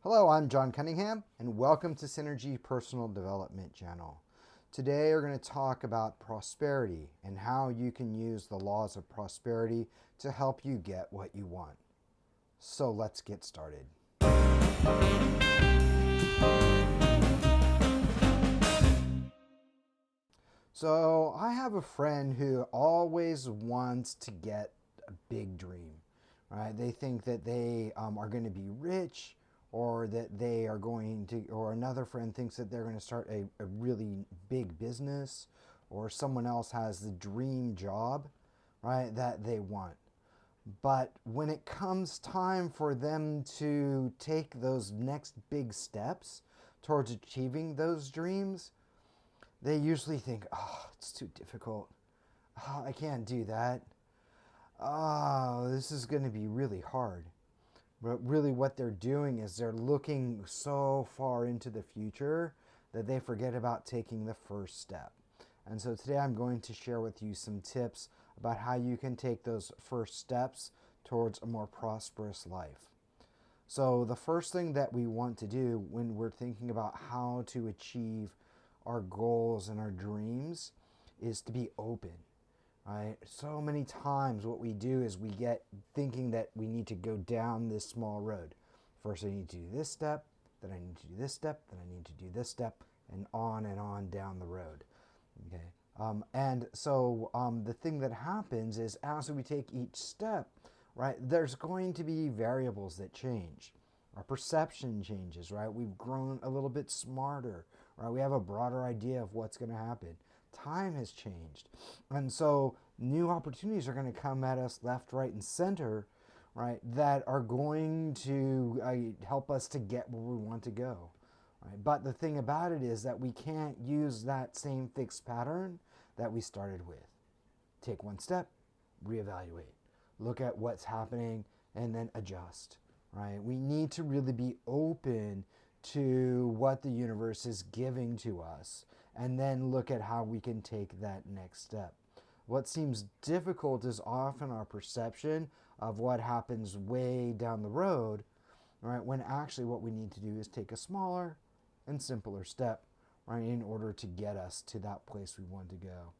Hello, I'm John Cunningham, and welcome to Synergy Personal Development Channel. Today we're going to talk about prosperity and how you can use the laws of prosperity to help you get what you want. So let's get started. So I have a friend who always wants to get a big dream, right? They think that they are going to be rich, or that they are going to, or another friend thinks that they're going to start a really big business, or someone else has the dream job, right, that they want. But when it comes time for them to take those next big steps towards achieving those dreams, they usually think, oh, it's too difficult. Oh, I can't do that. Oh, this is going to be really hard. But really what they're doing is they're looking so far into the future that they forget about taking the first step. And so today I'm going to share with you some tips about how you can take those first steps towards a more prosperous life. So the first thing that we want to do when we're thinking about how to achieve our goals and our dreams is to be open. Right? So many times what we do is we get thinking that we need to go down this small road. First I need to do this step, then I need to do this step, then I need to do this step, and on down the road. Okay. And so the thing that happens is as we take each step, right, there's going to be variables that change. Our perception changes, right? We've grown a little bit smarter, right? We have a broader idea of what's going to happen. Time has changed. And so new opportunities are going to come at us left, right, and center, right, that are going to help us to get where we want to go. Right? But the thing about it is that we can't use that same fixed pattern that we started with. Take one step, reevaluate, look at what's happening, and then adjust. Right? We need to really be open to what the universe is giving to us, and then look at how we can take that next step. What seems difficult is often our perception of what happens way down the road, right? When actually what we need to do is take a smaller and simpler step, right, in order to get us to that place we want to go.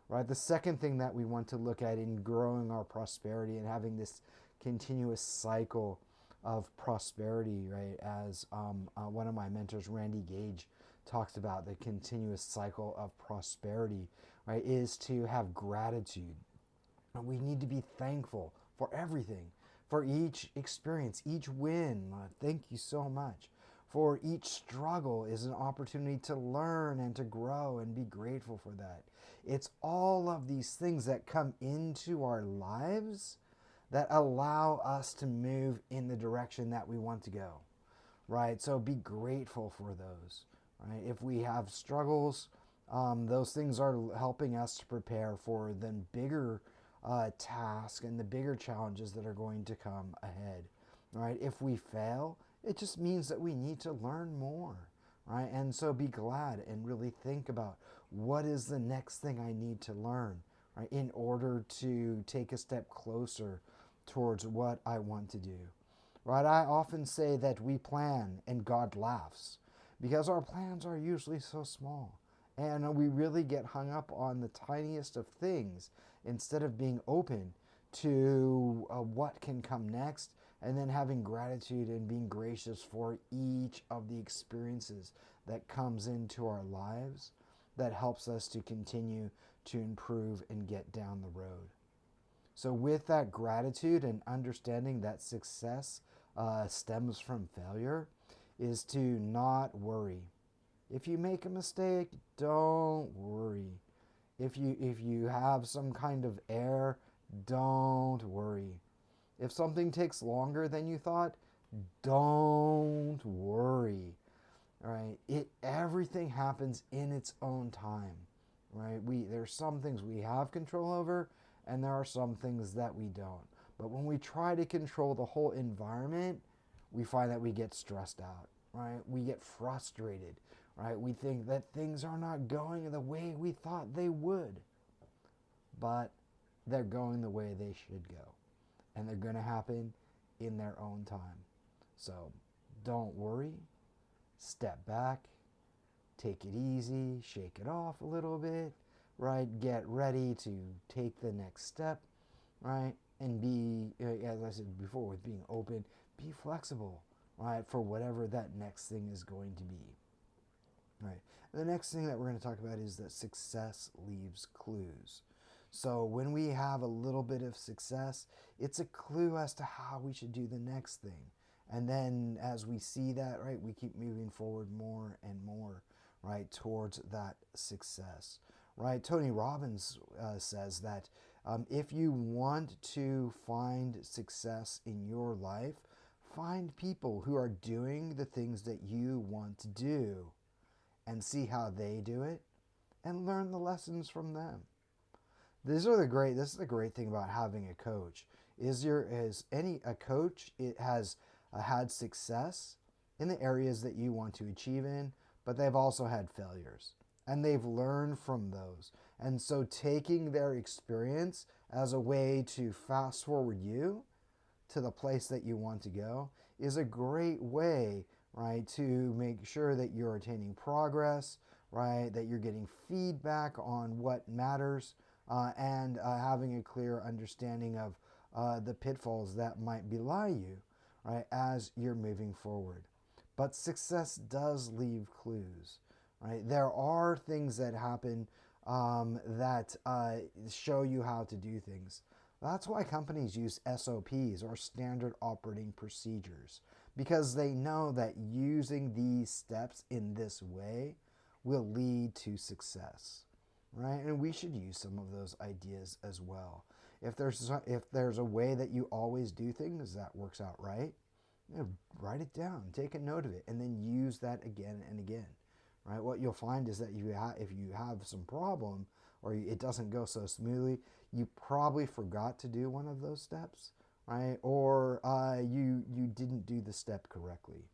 Right? The second thing that we want to look at in growing our prosperity and having this continuous cycle of prosperity, right, as one of my mentors, Randy Gage, talks about the continuous cycle of prosperity, right, is to have gratitude. And we need to be thankful for everything, for each experience, each win. Thank you so much. For each struggle is an opportunity to learn and to grow, and be grateful for that. It's all of these things that come into our lives that allow us to move in the direction that we want to go, right? So be grateful for those, right? If we have struggles, those things are helping us to prepare for the bigger task and the bigger challenges that are going to come ahead, right? If we fail, it just means that we need to learn more, right? And so be glad and really think about what is the next thing I need to learn, right, in order to take a step closer towards what I want to do. Right? I often say that we plan and God laughs, because our plans are usually so small. And we really get hung up on the tiniest of things instead of being open to what can come next, and then having gratitude and being gracious for each of the experiences that comes into our lives that helps us to continue to improve and get down the road. So with that gratitude and understanding that success stems from failure, is to not worry. If you make a mistake, don't worry. If you have some kind of error, don't worry. If something takes longer than you thought, don't worry. All right? Everything happens in its own time. Right? There's some things we have control over, and there are some things that we don't. But when we try to control the whole environment, we find that we get stressed out, right? We get frustrated, right? We think that things are not going the way we thought they would. But they're going the way they should go. And they're going to happen in their own time. So don't worry. Step back, take it easy, shake it off a little bit, right? Get ready to take the next step, right? And be, as I said before, with being open, be flexible, right? For whatever that next thing is going to be, right? And the next thing that we're going to talk about is that success leaves clues. So when we have a little bit of success, it's a clue as to how we should do the next thing. And then as we see that, right, we keep moving forward more and more, right, towards that success, right? Tony Robbins says that if you want to find success in your life, find people who are doing the things that you want to do and see how they do it and learn the lessons from them. This is the great thing about having a coach. A coach, it has had success in the areas that you want to achieve in, but they've also had failures and they've learned from those. And so taking their experience as a way to fast forward you to the place that you want to go is a great way, right, to make sure that you're attaining progress, right, that you're getting feedback on what matters, and having a clear understanding of the pitfalls that might belie you, right, as you're moving forward. But success does leave clues, right? There are things that happen that show you how to do things. That's why companies use SOPs, or standard operating procedures, because they know that using these steps in this way will lead to success, right? And we should use some of those ideas as well. If there's a way that you always do things that works out right, write it down, take a note of it, and then use that again and again, right? What you'll find is that if you have some problem or it doesn't go so smoothly, you probably forgot to do one of those steps, right? Or you didn't do the step correctly.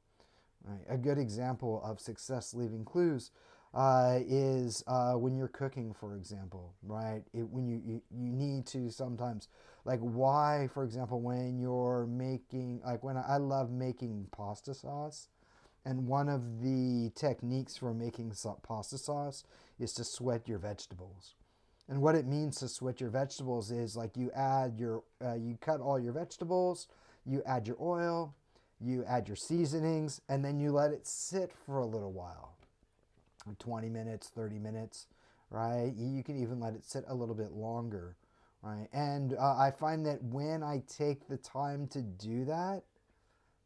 Right? A good example of success leaving clues is when you're cooking, for example, right? When you need to sometimes, like why, for example, when you're making, like when I love making pasta sauce, and one of the techniques for making pasta sauce is to sweat your vegetables. And what it means to sweat your vegetables is like you cut all your vegetables, you add your oil, you add your seasonings, and then you let it sit for a little while, 20 minutes, 30 minutes, right? You can even let it sit a little bit longer, right? And I find that when I take the time to do that,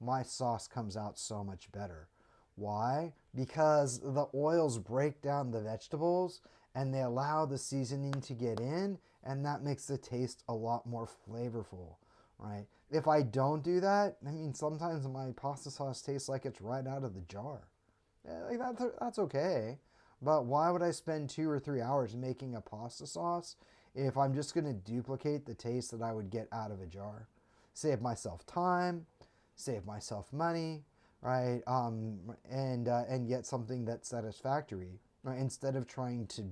my sauce comes out so much better. Why? Because the oils break down the vegetables and they allow the seasoning to get in, and that makes the taste a lot more flavorful, right? If I don't do that, I mean, sometimes my pasta sauce tastes like it's right out of the jar. Like that's okay, but why would I spend 2 or 3 hours making a pasta sauce if I'm just going to duplicate the taste that I would get out of a jar? Save myself time, save myself money, right? And get something that's satisfactory, right? Instead of trying to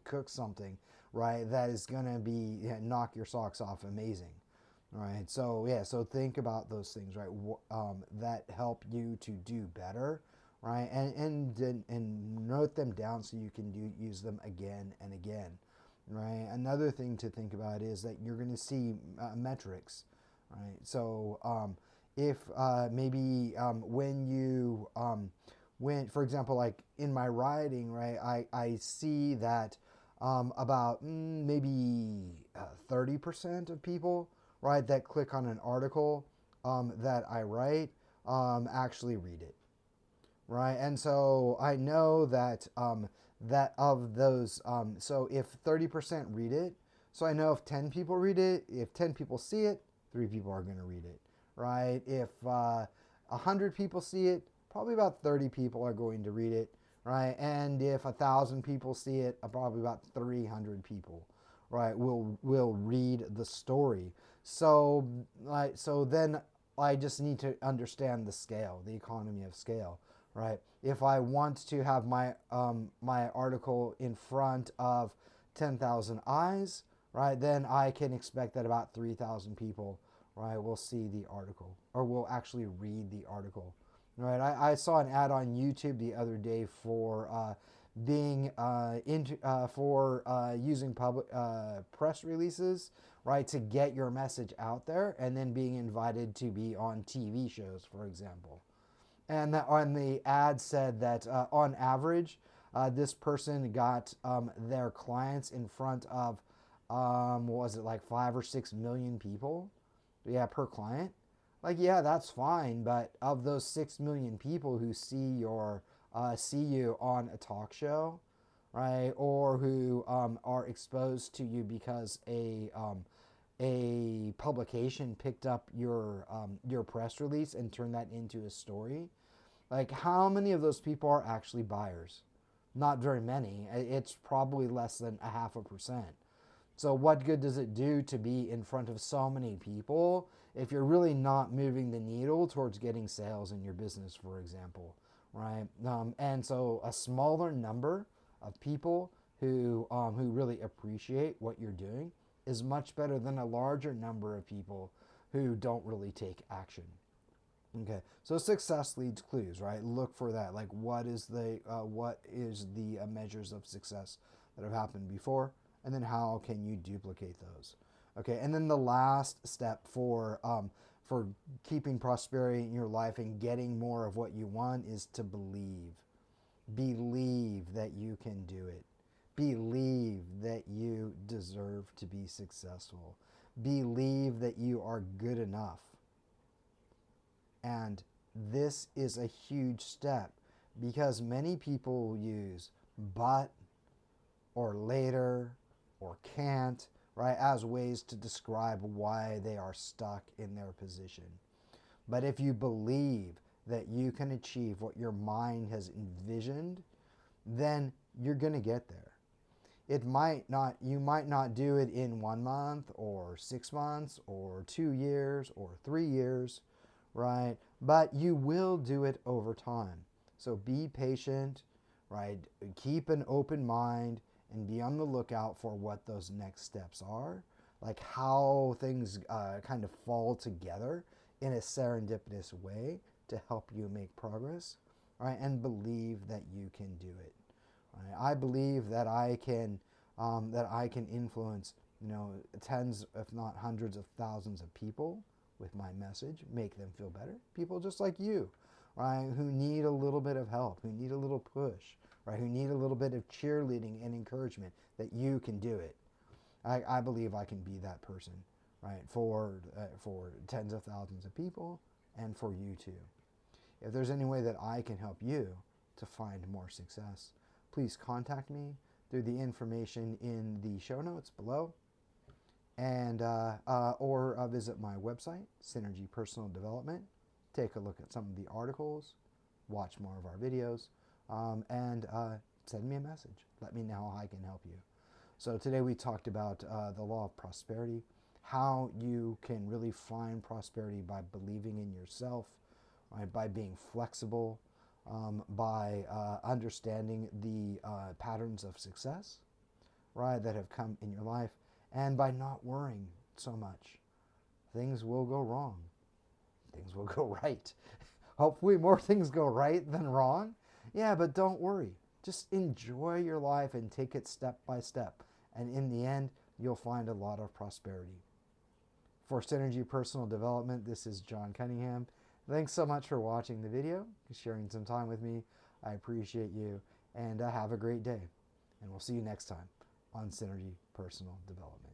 cook something, right, that is gonna be knock your socks off amazing, right? So yeah, so think about those things, right? That help you to do better, right? And note them down so you can use them again and again, right? Another thing to think about is that you're going to see metrics, right? So if maybe when, for example, like in my writing, right, I see that about maybe 30% of people, right, that click on an article that I write actually read it, right? And so I know that that of those, so if 30% read it, so I know if 10 people read it, if 10 people see it, 3 people are going to read it, right? If 100 people see it, probably about 30 people are going to read it, right? And if 1,000 people see it, probably about 300 people, right, will read the story. So then I just need to understand the scale, the economy of scale, right? If I want to have my my article in front of 10,000 eyes, right, then I can expect that about 3,000 people, right, will see the article or will actually read the article. Right, I saw an ad on YouTube the other day for being using public press releases, right, to get your message out there, and then being invited to be on TV shows, for example. And that on the ad said that on average, this person got their clients in front of what was it, like 5 or 6 million people? Yeah, per client. Like, yeah, that's fine, but of those 6 million people who see you on a talk show, right, or who are exposed to you because a publication picked up your press release and turned that into a story, like, how many of those people are actually buyers? Not very many. It's probably less than 0.5%. So what good does it do to be in front of so many people if you're really not moving the needle towards getting sales in your business, for example, right? And so a smaller number of people who really appreciate what you're doing is much better than a larger number of people who don't really take action. Okay, so success leads clues, right? Look for that. Like, what is the measures of success that have happened before, and then how can you duplicate those? Okay, and then the last step for keeping prosperity in your life and getting more of what you want is to believe. Believe that you can do it. Believe that you deserve to be successful. Believe that you are good enough. And this is a huge step because many people use but or later or can't, right, as ways to describe why they are stuck in their position. But if you believe that you can achieve what your mind has envisioned, then you're going to get there. You might not do it in 1 month or 6 months or 2 years or 3 years, right? But you will do it over time. So be patient, right? Keep an open mind and be on the lookout for what those next steps are, like how things kind of fall together in a serendipitous way to help you make progress, right? And believe that you can do it. Right? I believe that I can influence, tens, if not hundreds of thousands of people with my message, make them feel better. People just like you, right, who need a little bit of help, who need a little push, right, who need a little bit of cheerleading and encouragement that you can do it. I believe I can be that person, right, for tens of thousands of people and for you too. If there's any way that I can help you to find more success, please contact me through the information in the show notes below, and or visit my website, Synergy Personal Development. Take a look at some of the articles, watch more of our videos, and send me a message. Let me know how I can help you. So today we talked about the law of prosperity, how you can really find prosperity by believing in yourself, right, by being flexible, by understanding the patterns of success, right, that have come in your life, and by not worrying so much. Things will go wrong. Things will go right. Hopefully more things go right than wrong. Yeah, but don't worry. Just enjoy your life and take it step by step. And in the end, you'll find a lot of prosperity. For Synergy Personal Development, this is John Cunningham. Thanks so much for watching the video, sharing some time with me. I appreciate you, and have a great day. And we'll see you next time on Synergy Personal Development.